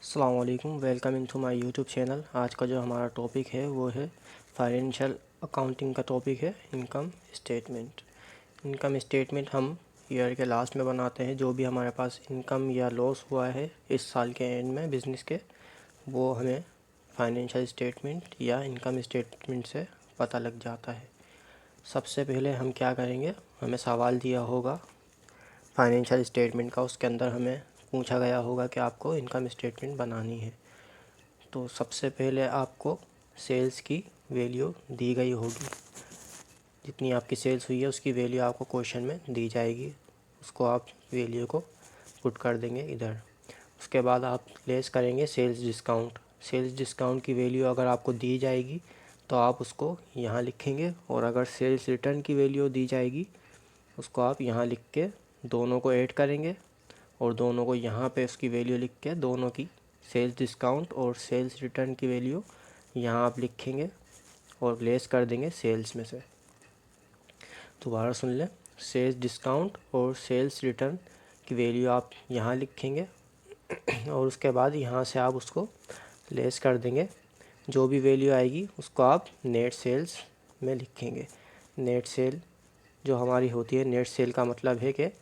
अस्सलाम वालेकुम, welcome to my YouTube channel. आज का जो हमारा टॉपिक है वो है फाइनेंशियल अकाउंटिंग का टॉपिक है इनकम स्टेटमेंट। इनकम स्टेटमेंट हम ईयर के लास्ट में बनाते हैं। जो भी हमारे पास इनकम या लॉस हुआ है इस साल के एंड में बिज़नेस के, वो हमें फाइनेंशियल स्टेटमेंट या इनकम स्टेटमेंट से पता लग जाता है। सबसे पहले हम क्या करेंगे, हमें सवाल दिया होगा फाइनेंशियल स्टेटमेंट का, उसके अंदर हमें पूछा गया होगा कि आपको इनकम स्टेटमेंट बनानी है। तो सबसे पहले आपको सेल्स की वैल्यू दी गई होगी, जितनी आपकी सेल्स हुई है उसकी वैल्यू आपको क्वेश्चन में दी जाएगी। उसको आप वैल्यू को पुट कर देंगे इधर। उसके बाद आप लेस करेंगे सेल्स डिस्काउंट। सेल्स डिस्काउंट की वैल्यू अगर आपको दी जाएगी तो आप उसको यहाँ लिखेंगे, और अगर सेल्स रिटर्न की वैल्यू दी जाएगी उसको आप यहाँ लिख के दोनों को ऐड करेंगे, और दोनों को यहाँ पे उसकी वैल्यू लिख के दोनों की सेल्स डिस्काउंट और सेल्स रिटर्न की वैल्यू यहाँ आप लिखेंगे और लेस कर देंगे सेल्स में से। दोबारा सुन लें, सेल्स डिस्काउंट और सेल्स रिटर्न की वैल्यू आप यहाँ लिखेंगे और उसके बाद यहाँ से आप उसको लेस कर देंगे। जो भी वैल्यू आएगी उसको आप नेट सेल्स में लिखेंगे। नेट सेल जो हमारी होती है, नेट सेल का मतलब है कि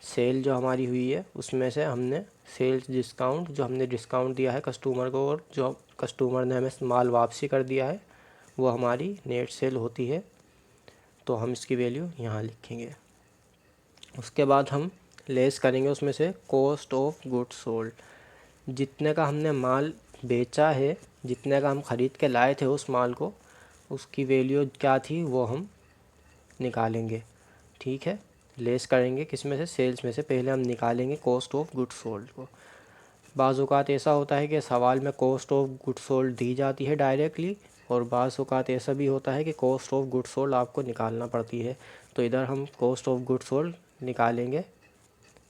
सेल जो हमारी हुई है उसमें से हमने सेल्स डिस्काउंट, जो हमने डिस्काउंट दिया है कस्टमर को और जो कस्टमर ने हमें माल वापसी कर दिया है, वो हमारी नेट सेल होती है। तो हम इसकी वैल्यू यहाँ लिखेंगे। उसके बाद हम लेस करेंगे उसमें से कॉस्ट ऑफ गुड्स सोल्ड। जितने का हमने माल बेचा है, जितने का हम ख़रीद के लाए थे उस माल को, उसकी वैल्यू क्या थी वो हम निकालेंगे। ठीक है, लेस करेंगे किस में से, सेल्स में से। पहले हम निकालेंगे कॉस्ट ऑफ गुड्स सोल्ड को। बाज़ औक़ात ऐसा होता है कि सवाल में कॉस्ट ऑफ गुड्स सोल्ड दी जाती है डायरेक्टली, और बाज़ औक़ात ऐसा भी होता है कि कॉस्ट ऑफ गुड्स सोल्ड आपको निकालना पड़ती है। तो इधर हम कॉस्ट ऑफ गुड्स सोल्ड निकालेंगे।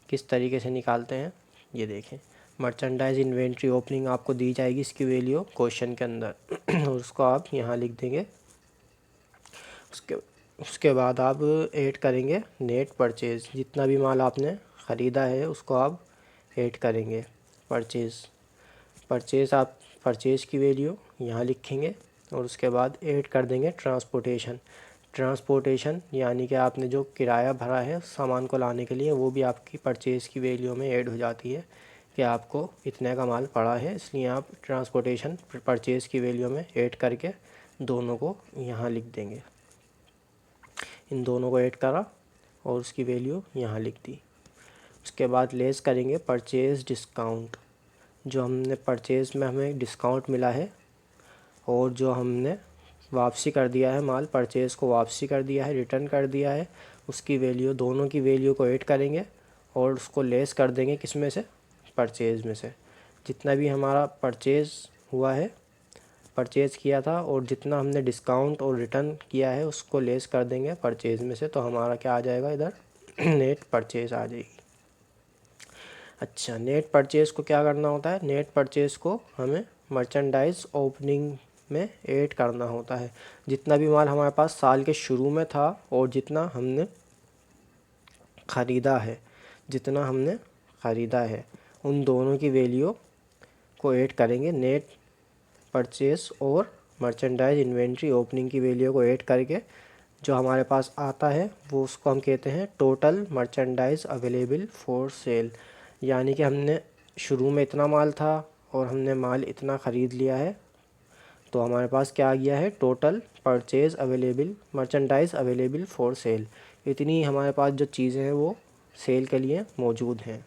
किस तरीके से निकालते हैं ये देखें। मर्चेंडाइज इन्वेंट्री ओपनिंग आपको दी जाएगी इसकी वैल्यू क्वेश्चन के अंदर और उसको आप यहाँ लिख देंगे। उसके बाद आप ऐड करेंगे नेट परचेज़। जितना भी माल आपने ख़रीदा है उसको आप ऐड करेंगे परचेज़ आप परचेज़ की वैल्यू यहाँ लिखेंगे, और उसके बाद ऐड कर देंगे ट्रांसपोर्टेशन यानी कि आपने जो किराया भरा है सामान को लाने के लिए, वो भी आपकी परचेज़ की वैल्यू में ऐड हो जाती है कि आपको इतने का माल पड़ा है, इसलिए आप ट्रांसपोर्टेशन परचेज़ की वैल्यू में ऐड करके दोनों को यहाँ लिख देंगे। इन दोनों को ऐड करा और उसकी वैल्यू यहाँ लिख दी। उसके बाद लेस करेंगे परचेज़ डिस्काउंट। जो हमने परचेज़ में हमें डिस्काउंट मिला है और जो हमने वापसी कर दिया है, माल परचेज़ को वापसी कर दिया है, रिटर्न कर दिया है, उसकी वैल्यू, दोनों की वैल्यू को ऐड करेंगे और उसको लेस कर देंगे किस में से, परचेज़ में से। जितना भी हमारा परचेज़ हुआ है, परचेज़ किया था, और जितना हमने डिस्काउंट और रिटर्न किया है उसको लेस कर देंगे परचेज़ में से। तो हमारा क्या आ जाएगा इधर नेट परचेज़ आ जाएगी। अच्छा, नेट परचेज़ को क्या करना होता है, नेट परचेज़ को हमें मर्चेंडाइज ओपनिंग में ऐड करना होता है। जितना भी माल हमारे पास साल के शुरू में था और जितना हमने ख़रीदा है उन दोनों की वैल्यू को ऐड करेंगे। नेट परचेज़ और मर्चेंडाइज इन्वेंट्री ओपनिंग की वैल्यू को ऐड करके जो हमारे पास आता है वो उसको हम कहते हैं total merchandise available for sale. यानी कि हमने शुरू में इतना माल था और हमने माल इतना ख़रीद लिया है, तो हमारे पास क्या आ गया है, total purchase available merchandise available for sale. इतनी हमारे पास जो चीज़ें हैं वो सेल के लिए मौजूद हैं,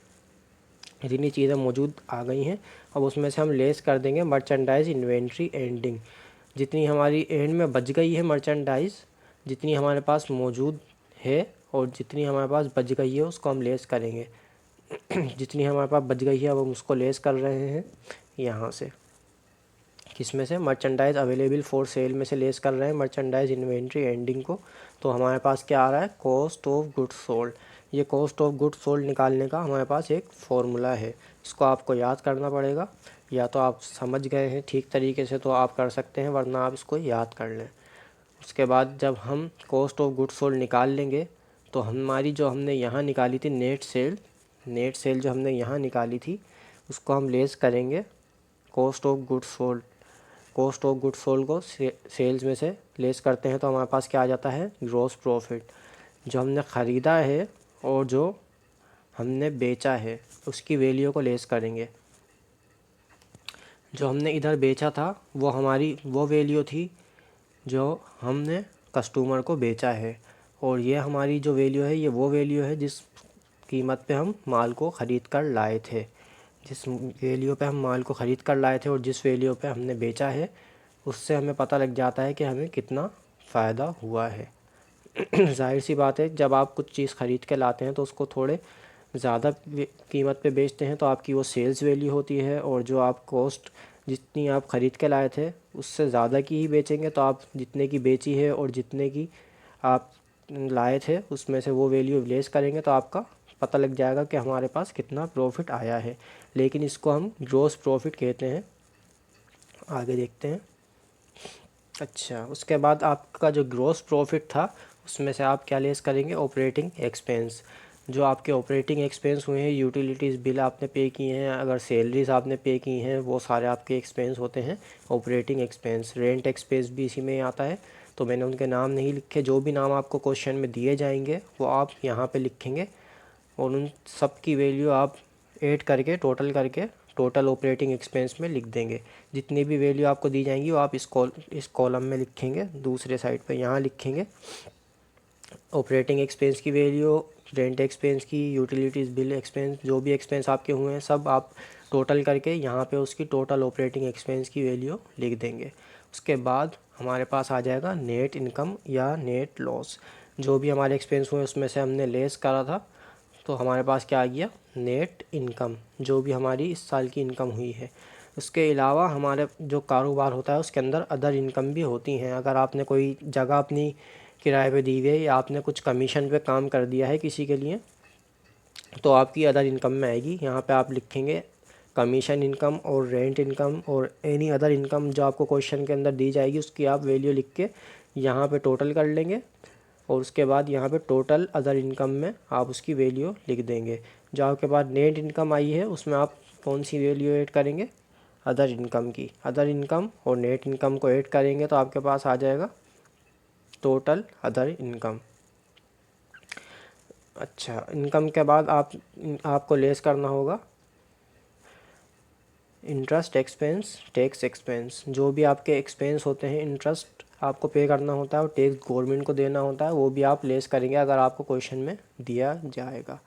इतनी चीज़ें मौजूद आ गई हैं। अब उसमें से हम लेस कर देंगे मर्चेंडाइज इन्वेंट्री एंडिंग। जितनी हमारी एंड में बच गई है मर्चेंडाइज, जितनी हमारे पास मौजूद है और जितनी हमारे पास बच गई है उसको हम लेस करेंगे जितनी हमारे पास बच गई है अब हम उसको लेस कर रहे हैं यहाँ से। किस में से, मर्चेंडाइज अवेलेबल फॉर सेल में से लेस कर रहे हैं मर्चेंडाइज इन्वेंट्री एंडिंग को। तो हमारे पास क्या आ रहा है, कॉस्ट ऑफ गुड्स सोल्ड। ये कॉस्ट ऑफ गुड्स सोल्ड निकालने का हमारे पास एक फ़ॉर्मूला है, इसको आपको याद करना पड़ेगा। या तो आप समझ गए हैं ठीक तरीके से तो आप कर सकते हैं, वरना आप इसको याद कर लें। उसके बाद जब हम कॉस्ट ऑफ गुड्स सोल्ड निकाल लेंगे तो हमारी जो हमने यहाँ निकाली थी नेट सेल जो हमने यहाँ निकाली थी उसको हम लेस करेंगे cost of goods sold, cost of goods sold को सेल्स में से लेस करते हैं तो हमारे पास क्या आ जाता है, ग्रॉस प्रॉफिट। जो हमने ख़रीदा है और जो हमने बेचा है उसकी वैल्यू को लेस करेंगे। जो हमने इधर बेचा था वो हमारी वो वैल्यू थी जो हमने कस्टमर को बेचा है, और ये हमारी जो वैल्यू है ये वो वैल्यू है जिस कीमत पे हम माल को ख़रीद कर लाए थे। जिस वैल्यू पे हम माल को ख़रीद कर लाए थे और जिस वैल्यू पे हमने बेचा है उससे हमें पता लग जाता है कि हमें कितना फ़ायदा हुआ है। जाहिर सी बात है, जब आप कुछ चीज़ ख़रीद के लाते हैं तो उसको थोड़े ज़्यादा कीमत पे बेचते हैं तो आपकी वो सेल्स वैल्यू होती है, और जो आप कॉस्ट जितनी आप ख़रीद के लाए थे उससे ज़्यादा की ही बेचेंगे तो आप जितने की बेची है और जितने की आप लाए थे उसमें से वो वैल्यू लेस करेंगे तो आपका पता लग जाएगा कि हमारे पास कितना प्रॉफिट आया है। लेकिन इसको हम ग्रॉस प्रॉफिट कहते हैं। आगे देखते हैं। अच्छा, उसके बाद आपका जो ग्रॉस प्रॉफिट था उसमें से आप क्या लेस करेंगे, ऑपरेटिंग एक्सपेंस। जो आपके ऑपरेटिंग एक्सपेंस हुए हैं, यूटिलिटीज़ बिल आपने पे किए हैं, अगर सैलरीज आपने पे की हैं, वो सारे आपके एक्सपेंस होते हैं ऑपरेटिंग एक्सपेंस। रेंट एक्सपेंस भी इसी में आता है, तो मैंने उनके नाम नहीं लिखे। जो भी नाम आपको क्वेश्चन में दिए जाएंगे वो आप यहाँ पे लिखेंगे और उन सब की वैल्यू आप ऐड करके टोटल ऑपरेटिंग एक्सपेंस में लिख देंगे। जितनी भी वैल्यू आपको दी जाएंगी वो आप इस कॉलम में लिखेंगे, दूसरे साइड पे यहाँ लिखेंगे ऑपरेटिंग एक्सपेंस की वैल्यू, रेंट एक्सपेंस की, यूटिलिटीज़ बिल एक्सपेंस, जो भी एक्सपेंस आपके हुए हैं सब आप टोटल करके यहाँ पे उसकी टोटल ऑपरेटिंग एक्सपेंस की वैल्यू लिख देंगे। उसके बाद हमारे पास आ जाएगा नेट इनकम या नेट लॉस। जो भी हमारे एक्सपेंस हुए उसमें से हमने लेस करा था तो हमारे पास क्या आ गया, नेट इनकम, जो भी हमारी इस साल की इनकम हुई है। उसके अलावा हमारे जो कारोबार होता है उसके अंदर अदर इनकम भी होती हैं। अगर आपने कोई जगह अपनी किराए पे दी हुई है या आपने कुछ कमीशन पे काम कर दिया है किसी के लिए तो आपकी अदर इनकम में आएगी। यहाँ पे आप लिखेंगे कमीशन इनकम और रेंट इनकम और एनी अदर इनकम जो आपको क्वेश्चन के अंदर दी जाएगी उसकी आप वैल्यू लिख के यहाँ पे टोटल कर लेंगे, और उसके बाद यहाँ पे टोटल अदर इनकम में आप उसकी वैल्यू लिख देंगे। जो आपके पास नेट इनकम आई है उसमें आप कौन सी वैल्यू ऐड करेंगे, अदर इनकम की। अदर इनकम और नेट इनकम को ऐड करेंगे तो आपके पास आ जाएगा टोटल अदर इनकम। अच्छा, इनकम के बाद आपको लेस करना होगा इंटरेस्ट एक्सपेंस, टैक्स एक्सपेंस। जो भी आपके एक्सपेंस होते हैं, इंटरेस्ट आपको पे करना होता है और टैक्स गवर्नमेंट को देना होता है, वो भी आप लेस करेंगे अगर आपको क्वेश्चन में दिया जाएगा।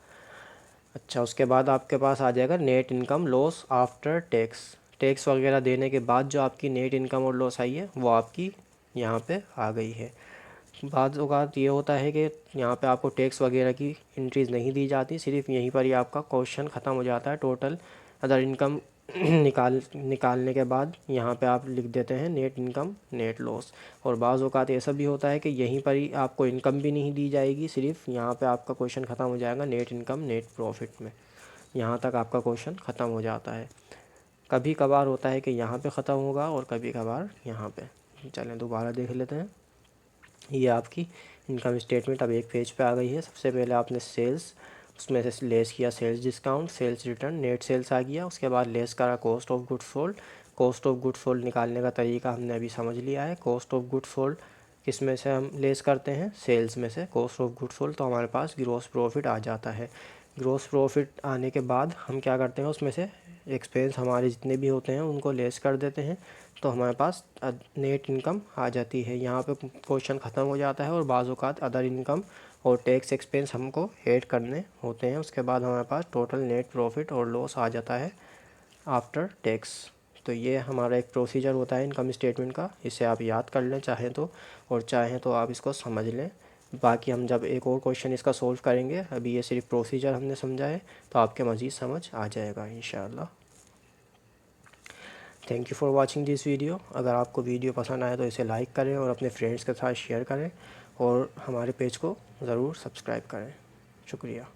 अच्छा, उसके बाद आपके पास आ जाएगा net income loss after tax. Tax वगैरह देने के बाद जो आपकी नेट इनकम और लॉस आई है वो आपकी यहाँ पे आ गई है। बाद औक़ात ये होता है कि यहाँ पे आपको टैक्स वगैरह की एंट्रीज़ नहीं दी जाती, सिर्फ यहीं पर ही आपका क्वेश्चन ख़त्म हो जाता है। टोटल अदर इनकम निकालने के बाद यहाँ पे आप लिख देते हैं नेट इनकम नेट लॉस। और बाज़ औक़ात ऐसा भी होता है कि यहीं पर ही आपको इनकम भी नहीं दी जाएगी, सिर्फ यहाँ पे आपका क्वेश्चन ख़त्म हो जाएगा नेट इनकम नेट प्रॉफिट में। यहाँ तक आपका क्वेश्चन ख़त्म हो जाता है। कभी कभार होता है कि यहाँ पे ख़त्म होगा और कभी कभार यहाँ पे। चलें दोबारा देख लेते हैं। ये आपकी इनकम स्टेटमेंट अब एक पेज पे आ गई है। सबसे पहले आपने सेल्स, उसमें से लेस किया sales discount, sales return, net sales आ गया। उसके बाद लेस करा cost of goods sold. Cost of goods sold निकालने का तरीका हमने अभी समझ लिया है। कॉस्ट ऑफ गुड्स सोल्ड किस में से हम लेस करते हैं, सेल्स में से कॉस्ट ऑफ गुड्स सोल्ड, तो हमारे पास ग्रॉस प्रॉफिट आ जाता है। ग्रॉस प्रॉफिट आने के बाद हम क्या करते हैं, उसमें से एक्सपेंस हमारे जितने भी होते हैं उनको लेस कर देते हैं, तो हमारे पास नेट इनकम आ जाती है। यहाँ पे क्वेश्चन ख़त्म हो जाता है और बाज़ औक़ात अदर इनकम और टैक्स एक्सपेंस हमको ऐड करने होते हैं। उसके बाद हमारे पास टोटल नेट प्रॉफिट और लॉस आ जाता है आफ्टर टैक्स। तो ये हमारा एक प्रोसीजर होता है इनकम स्टेटमेंट का, इसे आप याद कर लें चाहें तो, और चाहें तो आप इसको समझ लें। बाकी हम जब एक और क्वेश्चन इसका सोल्व करेंगे, अभी ये सिर्फ प्रोसीजर हमने समझा है, तो आपके मज़ीद समझ आ जाएगा इंशाअल्लाह। Thank you for watching this video. अगर आपको वीडियो पसंद आए तो इसे लाइक करें और अपने फ्रेंड्स के साथ शेयर करें, और हमारे पेज को ज़रूर सब्सक्राइब करें। शुक्रिया।